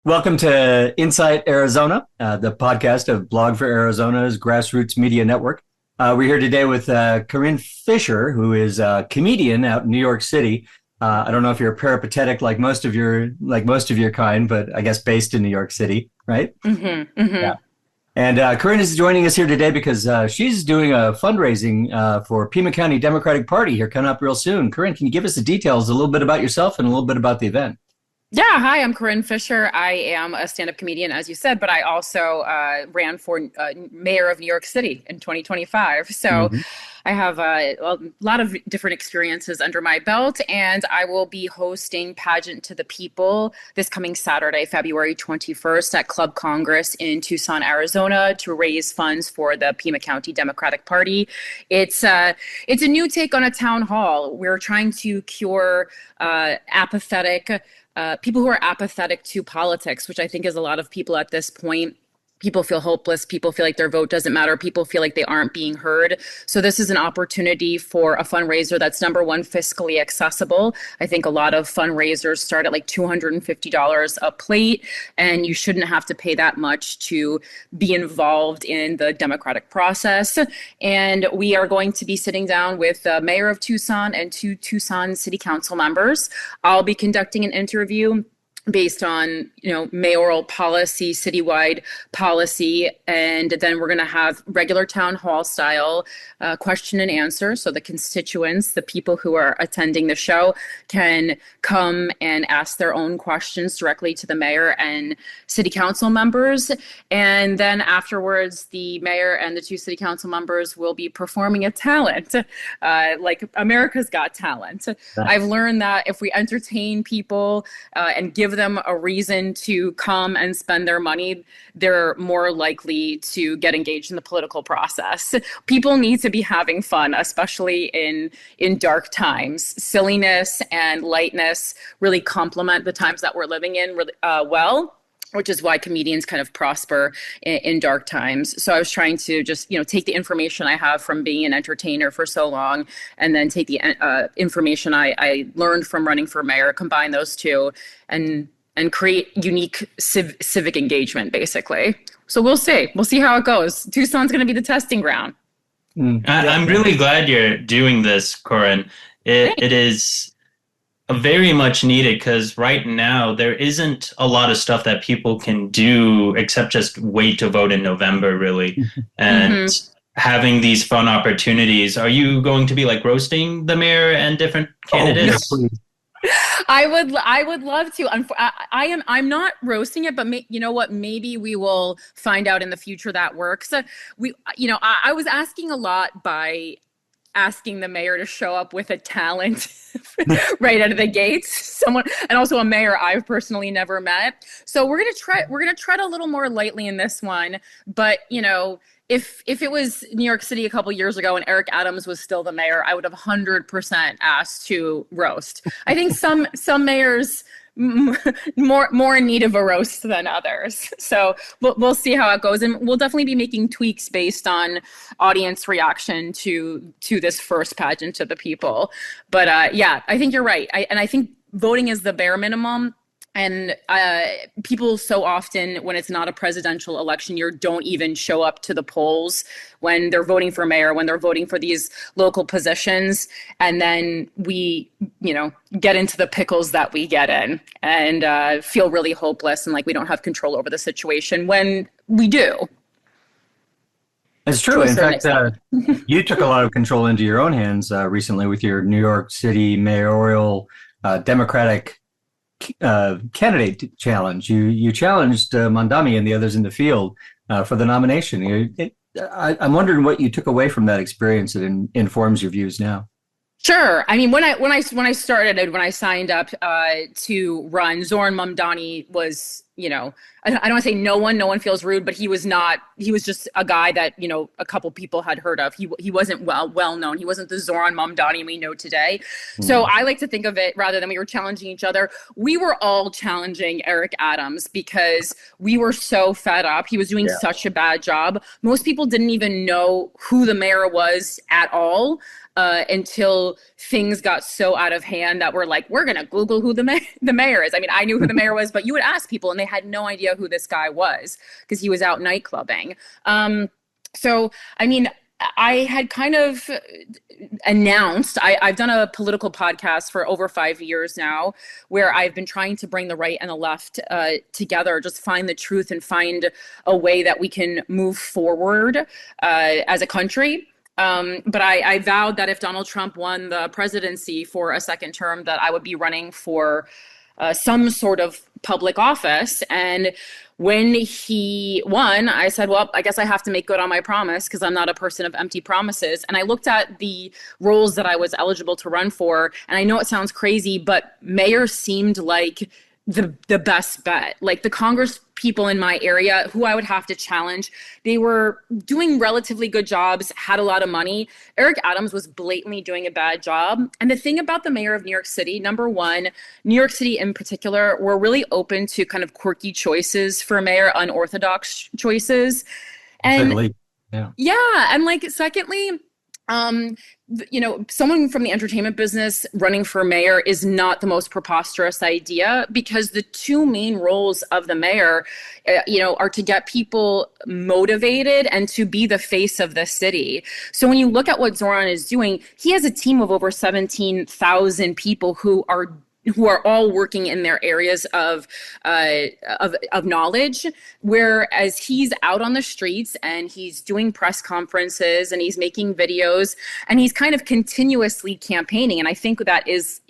Welcome to Insight Arizona, the podcast of Blog for Arizona's grassroots media network. We're here today with Corinne Fisher, who is a comedian out in New York City. I don't know if you're peripatetic like most of your kind, but I guess based in New York City, right? Mm-hmm, mm-hmm. Yeah. And Corinne is joining us here today because she's doing a fundraising for Pima County Democratic Party here coming up real soon. Corinne, can you give us the details, a little bit about yourself and a little bit about the event? Yeah, hi, I'm Corinne Fisher. I am a stand-up comedian, as you said, but I also ran for mayor of New York City in 2025. So Mhm. I have a lot of different experiences under my belt, and I will be hosting Pageant to the People this coming Saturday, February 21st at Club Congress in Tucson, Arizona, to raise funds for the Pima County Democratic Party. It's a new take on a town hall. We're trying to cure apathetic people who are apathetic to politics, which I think is a lot of people at this point. People feel hopeless. People feel like their vote doesn't matter. People feel like they aren't being heard. So this is an opportunity for a fundraiser that's, number one, fiscally accessible. I think a lot of fundraisers start at like $250 a plate, and you shouldn't have to pay that much to be involved in the democratic process. And we are going to be sitting down with the mayor of Tucson and two Tucson city council members. I'll be conducting an interview based on, mayoral policy, citywide policy. And then we're going to have regular town hall style question and answer. So the constituents, the people who are attending the show, can come and ask their own questions directly to the mayor and city council members. And then afterwards, the mayor and the two city council members will be performing a talent, like America's Got Talent. I've learned that if we entertain people and give them a reason to come and spend their money, they're more likely to get engaged in the political process. People need to be having fun, especially in dark times. Silliness and lightness really complement the times that we're living in really well, which is why comedians kind of prosper in dark times. So I was trying to just, take the information I have from being an entertainer for so long, and then take the information I learned from running for mayor, combine those two, and create unique civic engagement, basically. So we'll see. We'll see how it goes. Tucson's going to be the testing ground. I'm really glad you're doing this, Corinne. It is very much needed because right now there isn't a lot of stuff that people can do except just wait to vote in November, really. And having these fun opportunities. Are you going to be like roasting the mayor and different candidates? Oh, yes, I would love to. I'm not roasting it, but you know what? Maybe we will find out in the future that works. I was asking a lot by asking the mayor to show up with a talent right out of the gates. Someone, and also a mayor I've personally never met. So we're gonna tread a little more lightly in this one. But if it was New York City a couple years ago and Eric Adams was still the mayor, I would have 100% asked to roast. I think some mayors more in need of a roast than others. So we'll see how it goes, and we'll definitely be making tweaks based on audience reaction to this first pageant to the people. But yeah, I think you're right. I think voting is the bare minimum. And people so often, when it's not a presidential election year, don't even show up to the polls when they're voting for mayor, when they're voting for these local positions. And then we, get into the pickles that we get in and feel really hopeless and like we don't have control over the situation when we do. it's true. In fact, you took a lot of control into your own hands recently with your New York City mayoral Democratic candidate challenge. You challenged Mondami and the others in the field for the nomination. I'm wondering what you took away from that experience that informs your views now. Sure. I mean, when I started, when I signed up to run, Zoran Mamdani was, I don't want to say no one feels rude, but he was just a guy that, a couple people had heard of. He wasn't well known. He wasn't the Zoran Mamdani we know today. So I like to think of it, rather than we were challenging each other, we were all challenging Eric Adams because we were so fed up. He was doing such a bad job. Most people didn't even know who the mayor was at all. Until things got so out of hand that we're like, we're going to Google who the mayor is. I mean, I knew who the mayor was, but you would ask people and they had no idea who this guy was because he was out nightclubbing. So, I mean, I had kind of announced, I've done a political podcast for over 5 years now, where I've been trying to bring the right and the left together, just find the truth and find a way that we can move forward as a country. But I vowed that if Donald Trump won the presidency for a second term, that I would be running for some sort of public office. And when he won, I said, well, I guess I have to make good on my promise because I'm not a person of empty promises. And I looked at the roles that I was eligible to run for. And I know it sounds crazy, but mayor seemed like the best bet. Like the Congress people in my area who I would have to challenge, they were doing relatively good jobs, had a lot of money. Eric Adams was blatantly doing a bad job. And the thing about the mayor of New York City, number one, New York City in particular, we're really open to kind of quirky choices for mayor, unorthodox choices. And yeah. And like, secondly, someone from the entertainment business running for mayor is not the most preposterous idea, because the two main roles of the mayor, are to get people motivated and to be the face of the city. So when you look at what Zoran is doing, he has a team of over 17,000 people who are all working in their areas of knowledge, whereas he's out on the streets and he's doing press conferences and he's making videos and he's kind of continuously campaigning. And I think that is,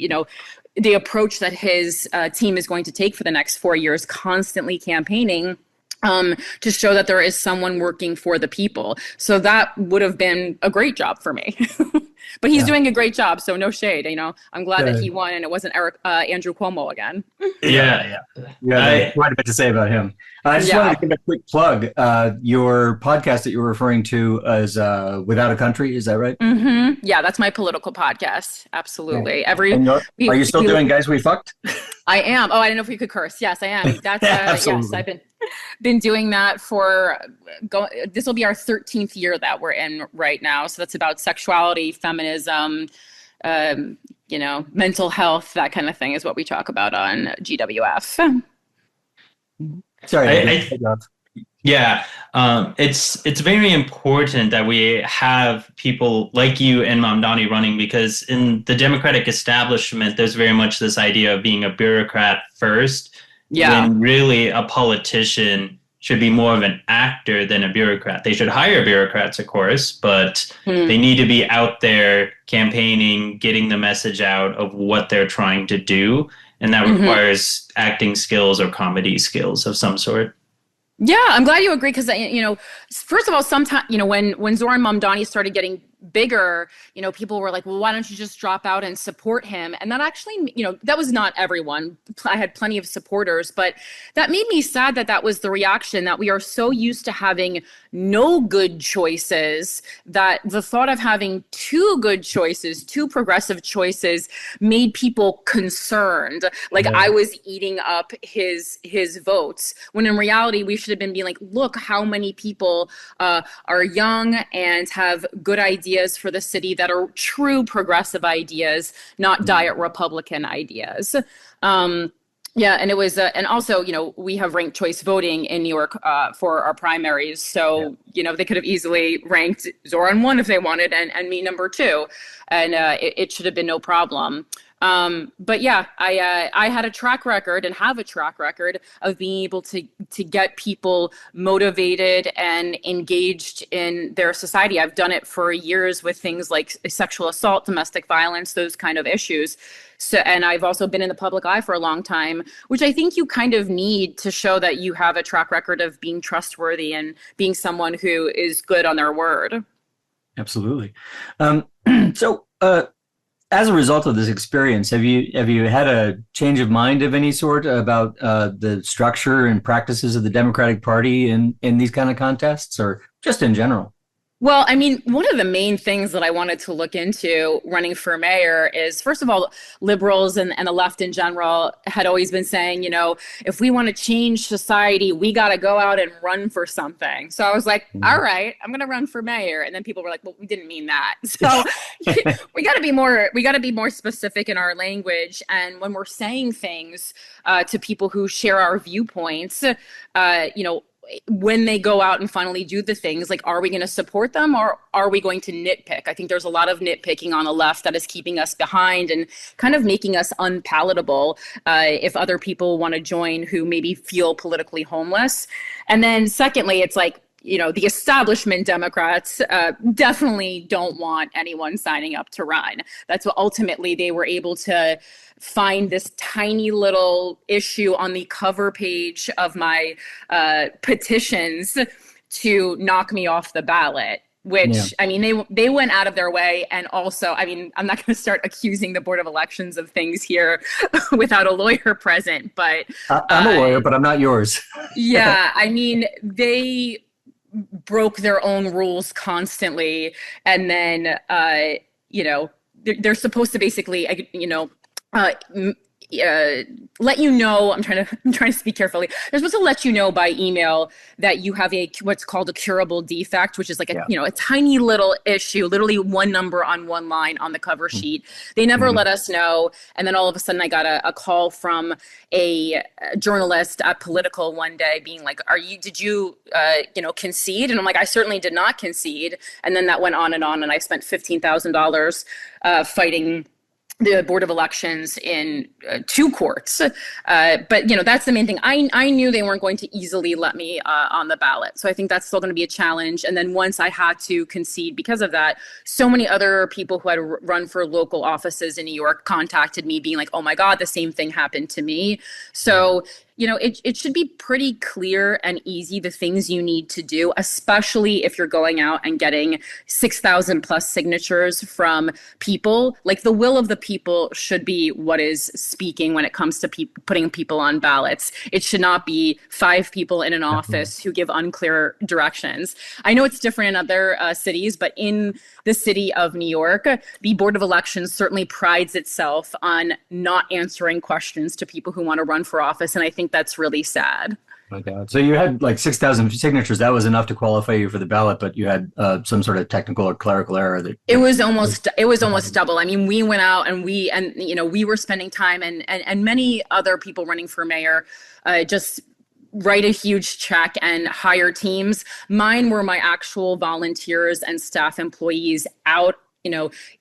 the approach that his team is going to take for the next 4 years, constantly campaigning to show that there is someone working for the people. So that would have been a great job for me. But he's doing a great job, so no shade. I'm glad that he won and it wasn't Andrew Cuomo again. Yeah, quite a bit to say about him. I just wanted to give a quick plug. Your podcast that you're referring to is Without a Country, is that right? Mm-hmm. Yeah, that's my political podcast. Absolutely. Yeah. Are you still doing Guys We Fucked? I am. Oh, I didn't know if you could curse. Yes, I am. That's yes, I've been doing that for this will be our 13th year that we're in right now. So that's about sexuality, feminism, mental health, that kind of thing is what we talk about on GWF. Sorry. It's very important that we have people like you and Mamdani running, because in the Democratic establishment, there's very much this idea of being a bureaucrat first. Yeah. When really a politician should be more of an actor than a bureaucrat. They should hire bureaucrats, of course, but they need to be out there campaigning, getting the message out of what they're trying to do. And that requires acting skills or comedy skills of some sort. Yeah, I'm glad you agree, because, first of all, sometimes, when Zoran Mamdani started getting bigger, people were like, well, why don't you just drop out and support him? And that actually, that was not everyone. I had plenty of supporters, but that made me sad that was the reaction, that we are so used to having no good choices that the thought of having two good choices, two progressive choices, made people concerned. Like I was eating up his votes, when in reality, we should have been being like, look how many people are young and have good ideas for the city that are true progressive ideas, not diet Republican ideas. And it was, and also, we have ranked choice voting in New York for our primaries. So, they could have easily ranked Zoran 1 if they wanted, and me number 2. And it should have been no problem. But yeah, I had a track record and have a track record of being able to get people motivated and engaged in their society. I've done it for years with things like sexual assault, domestic violence, those kind of issues. So, and I've also been in the public eye for a long time, which I think you kind of need to show that you have a track record of being trustworthy and being someone who is good on their word. Absolutely. As a result of this experience, have you had a change of mind of any sort about the structure and practices of the Democratic Party in these kind of contests, or just in general? Well, I mean, one of the main things that I wanted to look into running for mayor is, first of all, liberals and the left in general had always been saying, if we want to change society, we got to go out and run for something. So I was like, all right, I'm going to run for mayor. And then people were like, well, we didn't mean that. So we got to be more specific in our language. And when we're saying things to people who share our viewpoints, when they go out and finally do the things, like, are we going to support them or are we going to nitpick? I think there's a lot of nitpicking on the left that is keeping us behind and kind of making us unpalatable if other people want to join who maybe feel politically homeless. And then secondly, it's like, the establishment Democrats definitely don't want anyone signing up to run. That's what ultimately they were able to find this tiny little issue on the cover page of my petitions to knock me off the ballot. Which, I mean, they went out of their way. And also, I mean, I'm not going to start accusing the Board of Elections of things here without a lawyer present. But I'm a lawyer, but I'm not yours. Yeah, I mean, they broke their own rules constantly. And then, they're supposed to basically, let you know. I'm trying to speak carefully. They're supposed to let you know by email that you have what's called a curable defect, which is like a tiny little issue, literally one number on one line on the cover sheet. They never let us know. And then all of a sudden I got a call from a journalist at Political one day being like, did you concede? And I'm like, I certainly did not concede. And then that went on, and I spent $15,000 fighting the Board of Elections in 2 courts. But, that's the main thing. I knew they weren't going to easily let me on the ballot. So I think that's still going to be a challenge. And then once I had to concede because of that, so many other people who had run for local offices in New York contacted me being like, oh my God, the same thing happened to me. So it should be pretty clear and easy, the things you need to do, especially if you're going out and getting 6,000 plus signatures from people. Like, the will of the people should be what is speaking when it comes to putting people on ballots. It should not be 5 people in an office who give unclear directions. I know it's different in other cities, but in the city of New York, the Board of Elections certainly prides itself on not answering questions to people who want to run for office. And I think that's really sad. My God. So you had like 6,000 signatures. That was enough to qualify you for the ballot, but you had some sort of technical or clerical error. It was almost double. I mean, we went out and we were spending time and many other people running for mayor just write a huge check and hire teams. Mine were my actual volunteers and staff employees out,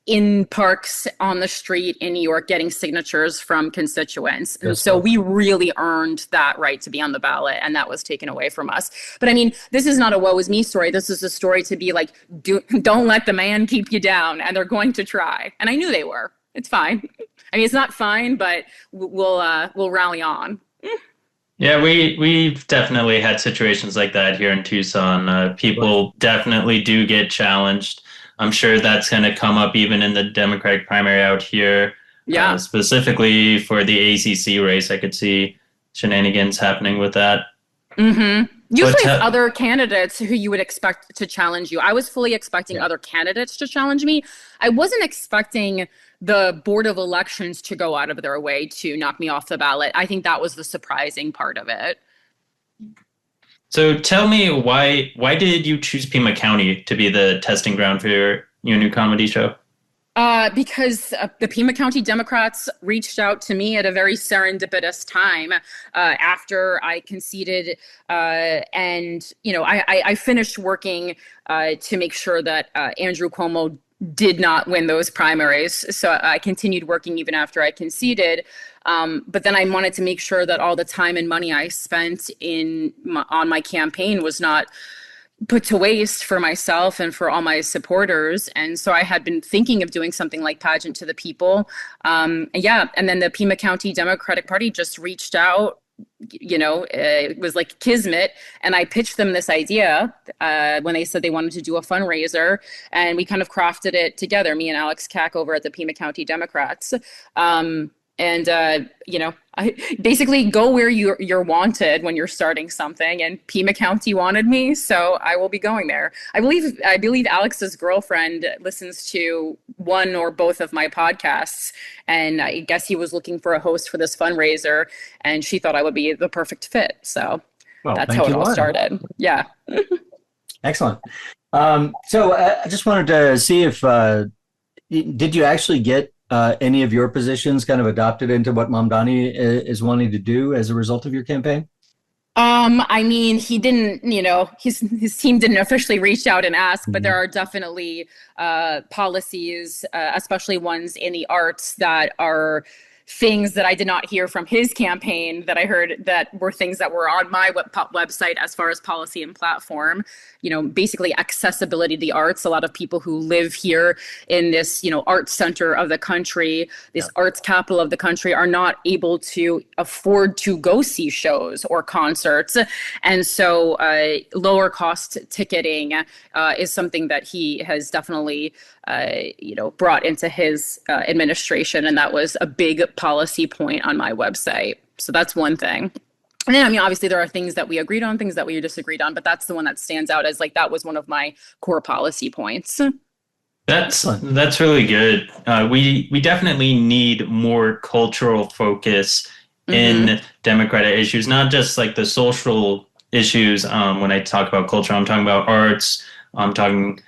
in parks on the street in New York, getting signatures from constituents. And so we really earned that right to be on the ballot, and that was taken away from us. But I mean, this is not a woe is me story. This is a story to be like, don't let the man keep you down, and they're going to try. And I knew they were. It's fine. I mean, it's not fine, but we'll rally on. Yeah, we've definitely had situations like that here in Tucson. People definitely do get challenged. I'm sure that's going to come up even in the Democratic primary out here. Yeah. Specifically for the ACC race, I could see shenanigans happening with that. Mm-hmm. Usually it's other candidates who you would expect to challenge you. I was fully expecting other candidates to challenge me. I wasn't expecting the Board of Elections to go out of their way to knock me off the ballot. I think that was the surprising part of it. So tell me, why did you choose Pima County to be the testing ground for your new comedy show? Because the Pima County Democrats reached out to me at a very serendipitous time after I conceded. And, I finished working to make sure that Andrew Cuomo did not win those primaries. So I continued working even after I conceded. But then I wanted to make sure that all the time and money I spent on my campaign was not put to waste for myself and for all my supporters. And so I had been thinking of doing something like Pageant to the People. And then the Pima County Democratic Party just reached out. It was like kismet. And I pitched them this idea when they said they wanted to do a fundraiser. And we kind of crafted it together, me and Alex Kack over at the Pima County Democrats. And, basically go where you're wanted when you're starting something. And Pima County wanted me, so I will be going there. I believe Alex's girlfriend listens to one or both of my podcasts, and I guess he was looking for a host for this fundraiser, and she thought I would be the perfect fit. So that's how it all started. Yeah. Excellent. So I just wanted to see if did you actually get any of your positions kind of adopted into what Mamdani is wanting to do as a result of your campaign? I mean, he didn't, his team didn't officially reach out and ask, but there are definitely policies, especially ones in the arts, that are things that I did not hear from his campaign that I heard that were things that were on my website as far as policy and platform. Basically accessibility to the arts. A lot of people who live here in this, arts center of the country, this arts capital of the country, are not able to afford to go see shows or concerts. And so lower cost ticketing is something that he has definitely, brought into his administration. And that was a big policy point on my website. So that's one thing. And then, obviously there are things that we agreed on, things that we disagreed on, but that's the one that stands out as that was one of my core policy points. That's really good. We definitely need more cultural focus in democratic issues, not just the social issues. When I talk about culture, I'm talking about arts. I'm talking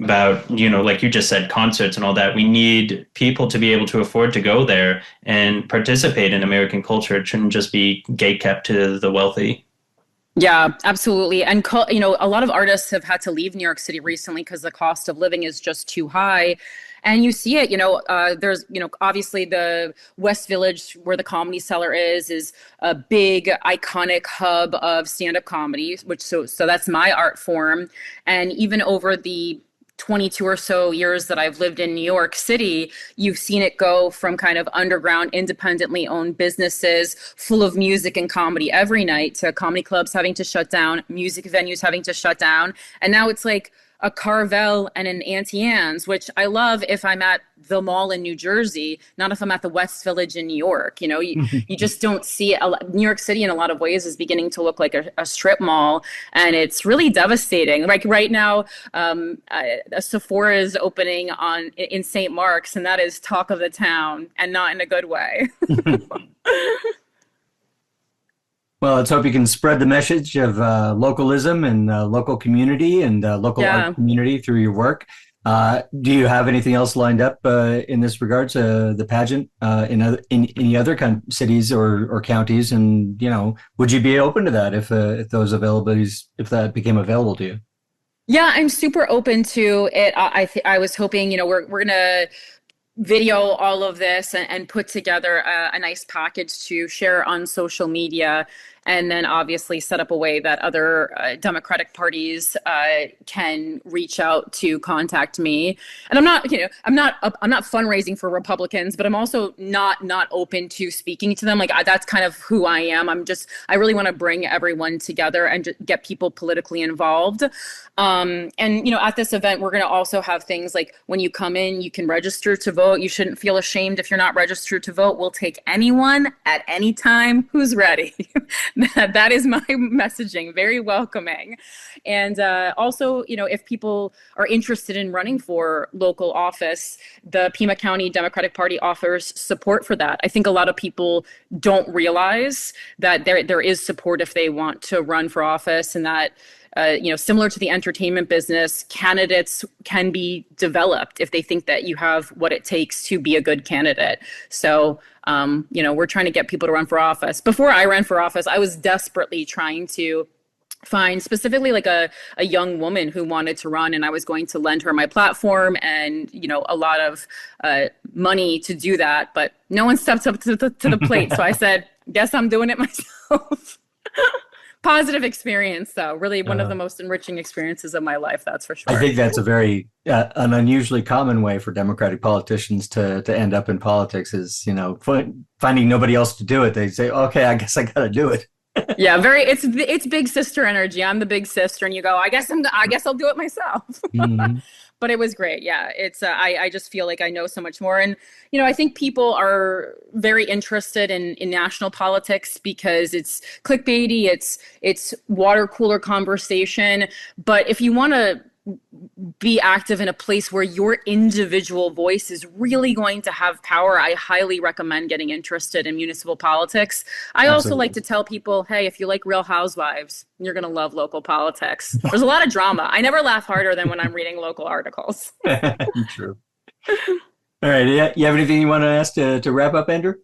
about, like you just said, concerts and all that. We need people to be able to afford to go there and participate in American culture. It shouldn't just be gatekept to the wealthy. Yeah, absolutely. And, a lot of artists have had to leave New York City recently because the cost of living is just too high. And you see it, there's, obviously the West Village where the Comedy Cellar is a big iconic hub of stand-up comedy, so that's my art form. And even over the 22 or so years that I've lived in New York City, you've seen it go from kind of underground, independently owned businesses full of music and comedy every night to comedy clubs having to shut down, music venues having to shut down. And now it's like a Carvel and an Auntie Anne's, which I love if I'm at the mall in New Jersey, not if I'm at the West Village in New York. You just don't see it. New York City in a lot of ways is beginning to look like a strip mall, and it's really devastating. Like right now, a Sephora is opening in St. Mark's, and that is talk of the town, and not in a good way. Well, let's hope you can spread the message of localism and local community and local art community through your work. Do you have anything else lined up in this regards, the pageant in any other cities or counties? And, would you be open to that if those availabilities, if that became available to you? Yeah, I'm super open to it. I was hoping, we're going to video all of this and put together a nice package to share on social media, and then obviously set up a way that other Democratic parties can reach out to contact me. And I'm not fundraising for Republicans, but I'm also not open to speaking to them. That's kind of who I am. I really want to bring everyone together and just get people politically involved. And at this event, we're going to also have things like when you come in, you can register to vote. You shouldn't feel ashamed if you're not registered to vote. We'll take anyone at any time who's ready. That is my messaging, very welcoming. And also, if people are interested in running for local office, the Pima County Democratic Party offers support for that. I think a lot of people don't realize that there is support if they want to run for office, and that similar to the entertainment business, candidates can be developed if they think that you have what it takes to be a good candidate. So, we're trying to get people to run for office. Before I ran for office, I was desperately trying to find specifically a young woman who wanted to run, and I was going to lend her my platform and, a lot of money to do that. But no one stepped up to the plate. So I said, guess I'm doing it myself. Positive experience, though. Really one of the most enriching experiences of my life, that's for sure. I think that's a very an unusually common way for Democratic politicians to end up in politics is, finding nobody else to do it. They say, okay, I guess I got to do it. Yeah, it's big sister energy. I'm the big sister, and you go, I guess I'll do it myself. Mm-hmm. But it was great. Yeah, it's I just feel like I know so much more, and I think people are very interested in national politics because it's clickbaity, it's water cooler conversation. But if you want to be active in a place where your individual voice is really going to have power, I highly recommend getting interested in municipal politics. I also like to tell people, hey, if you like Real Housewives, you're going to love local politics. There's a lot of drama. I never laugh harder than when I'm reading local articles. True. All right. Yeah, you have anything you want to ask to wrap up, Andrew?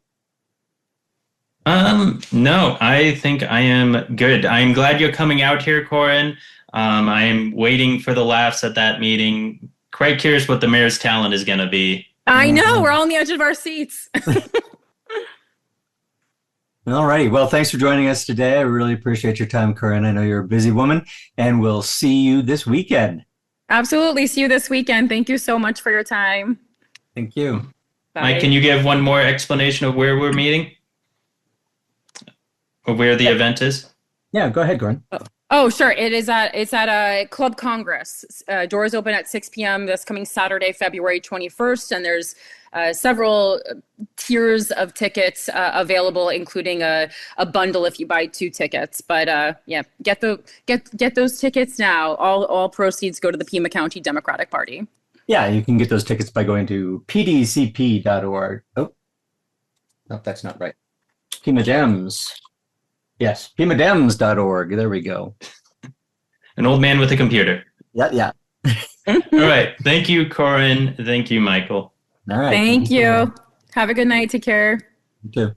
No, I think I am good. I'm glad you're coming out here, Corinne. I am waiting for the laughs at that meeting. Quite curious what the mayor's talent is going to be. I know. We're all on the edge of our seats. All righty. Well, thanks for joining us today. I really appreciate your time, Corinne. I know you're a busy woman, and we'll see you this weekend. Absolutely. See you this weekend. Thank you so much for your time. Thank you. Bye. Mike, can you give one more explanation of where we're meeting? Or where the event is? Yeah, go ahead, Corinne. Oh, sure. It's at a Club Congress. Doors open at 6 p.m. this coming Saturday, February 21st, and there's several tiers of tickets available, including a bundle if you buy 2 tickets. But yeah, get those tickets now. All proceeds go to the Pima County Democratic Party. Yeah, you can get those tickets by going to pdcp.org. Oh, no, that's not right. PimaDems. Yes, PimaDems.org. There we go. An old man with a computer. Yeah. All right. Thank you, Corinne. Thank you, Michael. All right. Thank you. Have a good night. Take care. You too.